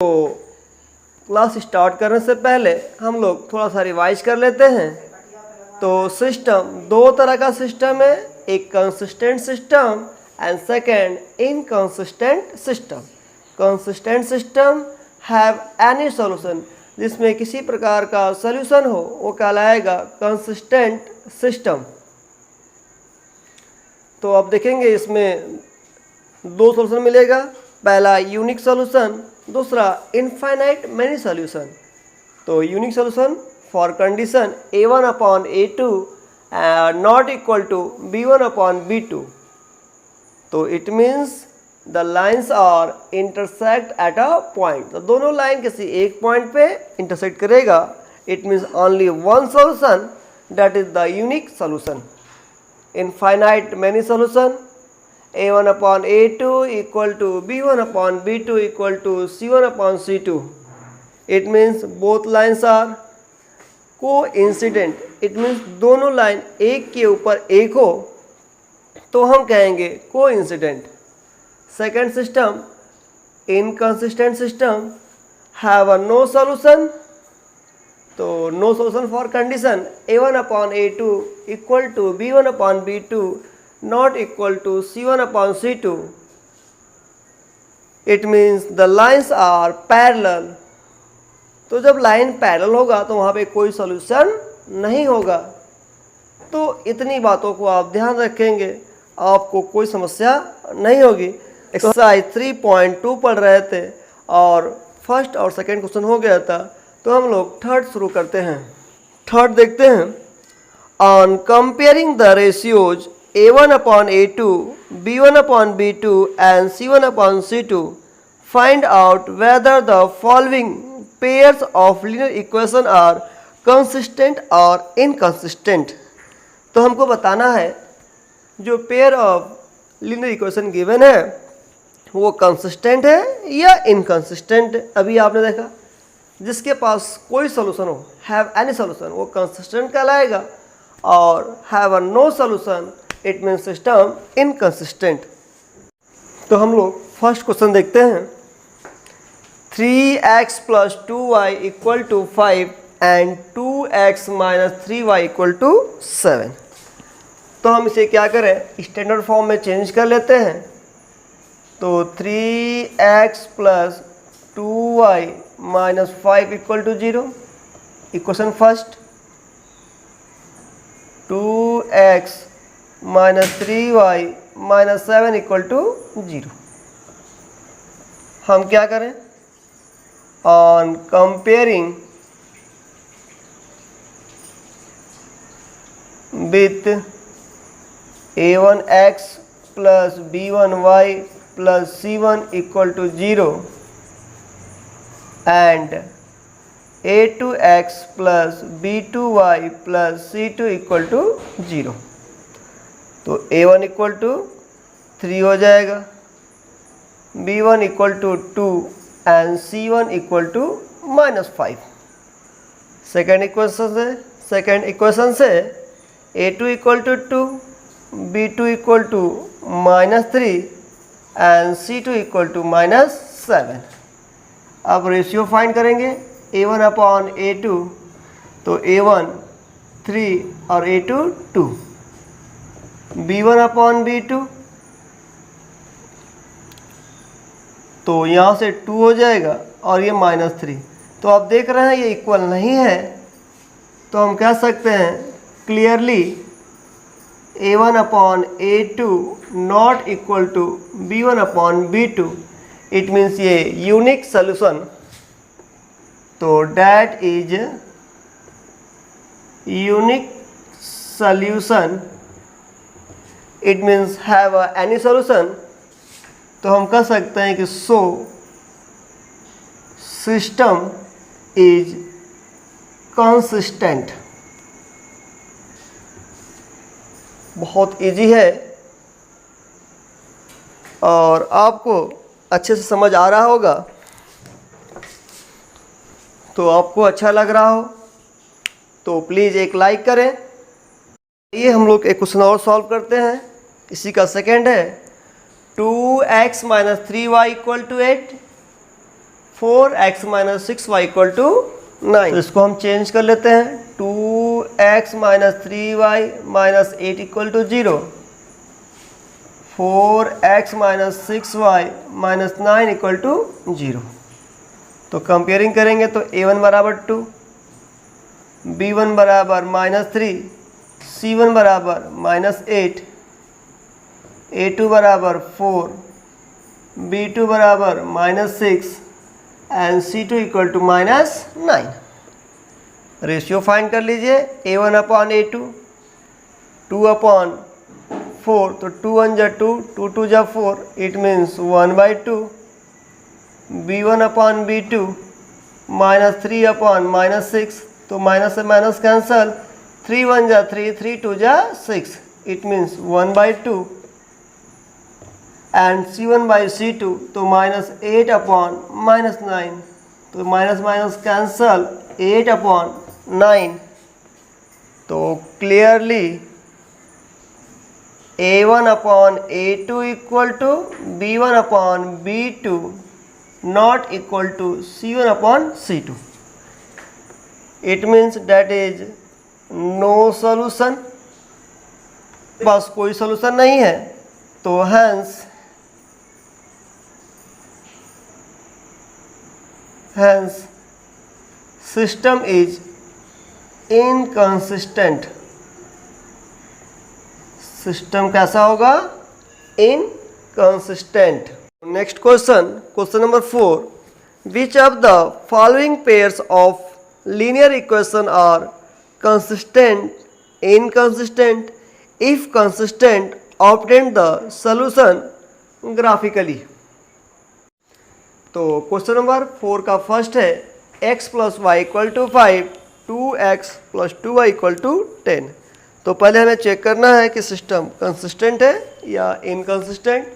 तो class start करने से पहले हम लोग थोड़ा सा रिवाइज कर लेते हैं। तो सिस्टम दो तरह का सिस्टम है, एक consistent system and second inconsistent system. Consistent system have any solution, जिसमें किसी प्रकार का सॉल्यूशन हो वो कहलाएगा कंसिस्टेंट सिस्टम। तो आप देखेंगे इसमें दो सॉल्यूशन मिलेगा, पहला यूनिक सॉल्यूशन, दूसरा इनफाइनाइट मैनी सॉल्यूशन। तो unique solution for condition a1 upon a2 not equal to b1 upon b2। तो it means the lines are intersect at a point. तो दोनों लाइन किसी एक पॉइंट पे इंटरसेक्ट करेगा। It means only one solution, that is the unique solution. Infinite many solution a1 upon a2 equal to b1 upon b2 equal to c1 upon c2. It means both lines are coincident. It means दोनों line एक के ऊपर एक हो तो हम कहेंगे coincident. Second system, inconsistent system have a no solution. तो no solution for condition a1 upon a2 equal to b1 upon b2 not equal to c1 upon c2. It means the lines are parallel. तो जब line parallel होगा तो वहाँ पे कोई solution नहीं होगा। तो इतनी बातों को आप ध्यान रखेंगे, आपको कोई समस्या नहीं होगी। एक्सरसाइज 3.2 पढ़ रहे थे और फर्स्ट और सेकंड क्वेश्चन हो गया था, तो हम लोग थर्ड शुरू करते हैं। थर्ड देखते हैं, on comparing the ratios a1 upon a2, b1 upon b2 and c1 upon c2, find out whether the following pairs of linear equation are consistent or inconsistent। तो हमको बताना है जो pair of linear equation given है वो consistent है या inconsistent. अभी आपने देखा जिसके पास कोई सॉल्यूशन हो, हैव एनी सॉल्यूशन, वो कंसिस्टेंट कहलाएगा, और have a no solution it means system inconsistent. तो हम लोग फर्स्ट क्वेश्चन देखते हैं। 3x plus 2y equal to 5 and 2x minus 3y equal to 7। तो हम इसे क्या करें, स्टैंडर्ड फॉर्म में चेंज कर लेते हैं। तो 3x plus 2y minus 5 equal to 0, equation first. 2x minus 3y minus 7 equal to 0। हम क्या करें, on comparing with a1x plus b1y plus c1 equal to 0 and a2x plus b2y plus c2 equal to 0। तो a1 equal to 3 हो जाएगा, b1 equal to 2 and c1 equal to minus 5। Second equation से a2 equal to 2, b2 equal to minus 3 and c2 equal to minus 7। अब ratio find करेंगे a1 upon a2। तो a1 3 और a2 2, b1 upon b2। तो यहाँ से 2 हो जाएगा और ये माइनस 3। तो आप देख रहे हैं ये इक्वल नहीं है, तो हम कह सकते हैं clearly a1 upon a2 not equal to b1 upon b2। It means ये यूनिक सॉल्यूशन। तो that is unique solution, it means have any solution. तो हम कह सकते हैं कि सो सिस्टम इज कंसिस्टेंट। बहुत इजी है और आपको अच्छे से समझ आ रहा होगा। तो आपको अच्छा लग रहा हो तो प्लीज़ एक लाइक करें। ये हम लोग एक क्वेश्चन और सॉल्व करते हैं, इसी का सेकेंड है। 2x minus 3y equal to 8। 4x minus 6y equal to 9। तो इसको हम चेंज कर लेते हैं, 2x minus 3y minus 8 equal to 0, 4x minus 6y minus 9 equal to 0। तो कंपेयरिंग करेंगे तो a1 बराबर 2, b1 बराबर माइनस 3, c1 बराबर माइनस 8, a2 बराबर 4, b2 बराबर minus 6 and c2 equal to minus 9। Ratio find कर लीजिए, a1 अपॉन a2, 2 अपॉन 4, तो 2 1 जा 2, 2 2 जा 4, it means 1/2, b1 upon b2 minus 3 upon minus 6, तो माइनस से माइनस कैंसल, 3 1 जा 3, 3 2 जा 6, it means 1/2 and c1 by c2, तो माइनस 8 अपॉन माइनस 9, तो माइनस माइनस कैंसल, 8 अपॉन 9। तो clearly a1 upon a2 equal to b1 upon b2 not equal to c1 upon c2। It means that is no solution, बस कोई solution नहीं है, तो hence system is inconsistent। System कैसा होगा? Inconsistent. Next question, question number 4, which of the following pairs of linear equation are consistent, inconsistent, if consistent obtain the solution graphically. तो question number 4 का first है x plus y equal to 5, 2x plus 2y equal to 10। तो पहले हमें check करना है कि system consistent है या इनकंसिस्टेंट।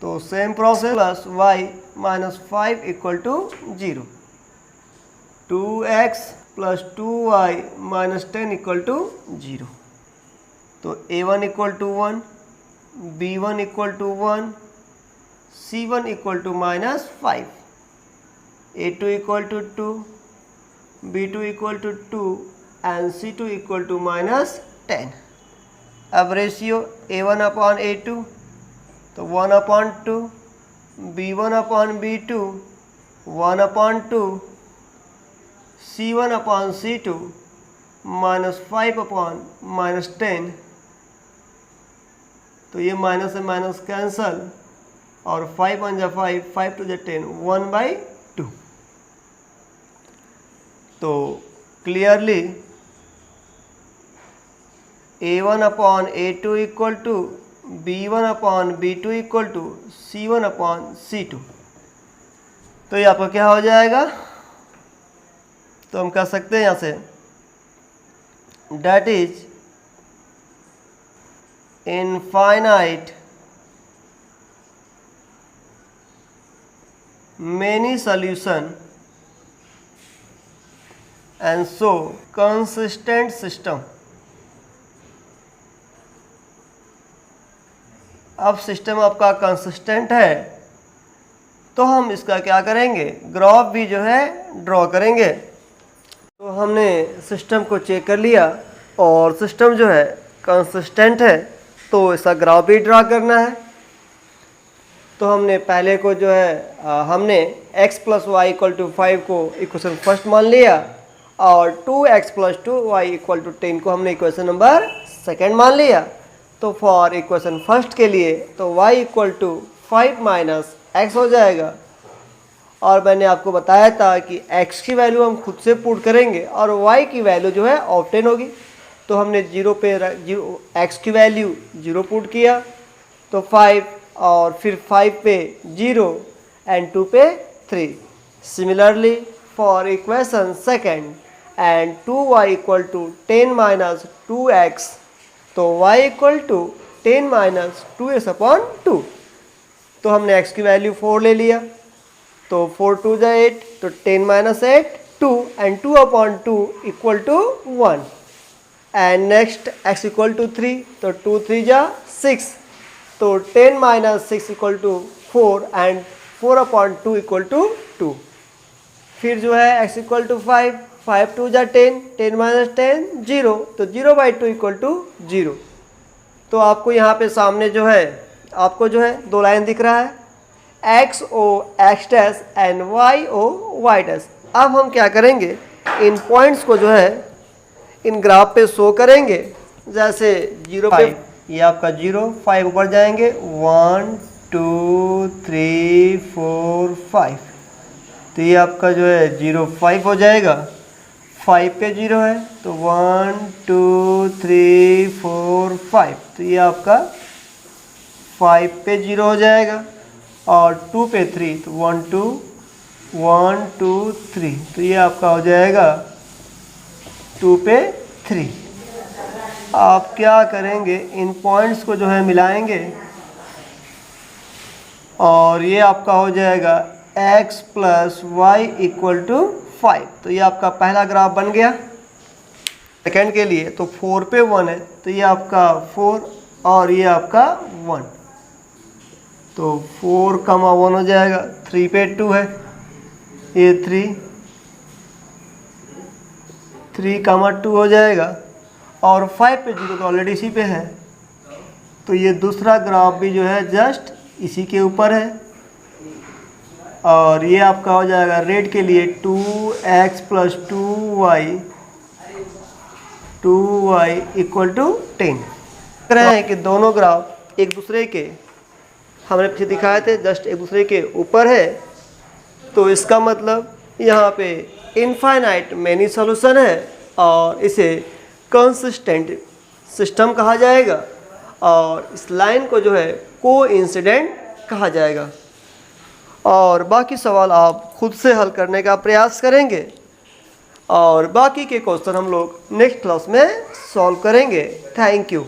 तो same process, plus y minus 5 equal to 0, 2x plus 2y minus 10 equal to 0। तो a1 equal to 1, b1 equal to 1, c1 equal to minus 5, a2 equal to 2, b2 equal to 2 and c2 equal to minus 10। अब ratio a1 upon a2, तो 1 upon 2, b1 upon b2 1 upon 2, c1 upon c2 minus 5 upon minus 10। तो ये minus से minus cancel, और 5 1 जा 5, 5 2 जा 10, 1/2। तो clearly a1 upon a2 equal to b1 upon b2 equal to c1 upon c2। तो ये आपका क्या हो जाएगा? तो हम कह सकते हैं यहाँ से that is infinite many solution and so consistent system। अब सिस्टम आपका कंसिस्टेंट है, तो हम इसका क्या करेंगे? ग्राफ भी जो है ड्रॉ करेंगे। तो हमने सिस्टम को चेक कर लिया और सिस्टम जो है कंसिस्टेंट है, तो इसका ग्राफ भी ड्रॉ करना है। तो हमने पहले को जो है हमने x plus y equal to 5 को इक्वेशन फर्स्ट मान लिया, और 2x plus 2y equal to 10 को हमने इक्वेशन नंबर सेकेंड मान लिया। तो फॉर इक्वेशन फर्स्ट के लिए तो y equal to 5 minus x हो जाएगा। और मैंने आपको बताया था कि x की वैल्यू हम खुद से पुट करेंगे और y की वैल्यू जो है ऑब्टेन होगी। तो हमने 0 पे x की वैल्यू 0 पुट किया, तो 5, और फिर 5 पे 0 एंड 2 पे 3। Similarly for equation second and 2y equal to 10 minus 2x, तो y equal to 10 minus 2x upon 2। तो हमने x की वैल्यू 4 ले लिया, तो 4 2 जा 8, तो 10 minus 8 2 and 2 upon 2 equal to 1। And next x equal to 3, तो 2 3 जा 6, तो 10 minus 6 equal to 4 and 4/2 equal to 2। फिर जो है x इक्वल टू 5, 5 2 जा 10, 10 माइनस 10 0, तो 0/2 इक्वल टू 0। तो आपको यहाँ पे सामने जो है आपको जो है दो लाइन दिख रहा है, x o x dash and y o y dash. अब हम क्या करेंगे, इन पॉइंट्स को जो है इन ग्राफ पे शो करेंगे। जैसे 0 पे ये आपका 0, 5 ऊपर जाएंगे, 1 2 3 4 5, तो ये आपका जो है 0 5 हो जाएगा। 5 पे 0 है तो 1 2 3 4 5, तो ये आपका 5 पे 0 हो जाएगा। और 2 पे 3 तो 1 2 1 2 3, तो ये आपका हो जाएगा 2 पे 3। आप क्या करेंगे, इन पॉइंट्स को जो है मिलाएंगे और ये आपका हो जाएगा x plus y equal to 5। तो ये आपका पहला ग्राफ बन गया। सेकेंड के लिए तो 4 पे 1 है, तो ये आपका 4 और ये आपका 1, तो 4, 1 हो जाएगा। 3 पे 2 है, ये 3, 3, 2 हो जाएगा। और 5 पे 0 तो ऑलरेडी इसी पे है, तो ये दूसरा ग्राफ भी जो है जस्ट इसी के ऊपर है। और ये आपका हो जाएगा रेड के लिए 2x plus 2y equal to 10। कह रहे हैं कि दोनों ग्राफ एक दूसरे के, हमने पीछे दिखाए थे, जस्ट एक दूसरे के ऊपर है। तो इसका मतलब यहाँ पे इनफाइनाइट मैनी सॉल्यूशन है और इसे कंसिस्टेंट सिस्टम कहा जाएगा। और इस लाइन को जो है कोइंसिडेंट कहा जाएगा। और बाकी सवाल आप खुद से हल करने का प्रयास करेंगे और बाकी के क्वेश्चन हम लोग नेक्स्ट क्लास में सॉल्व करेंगे। Thank you.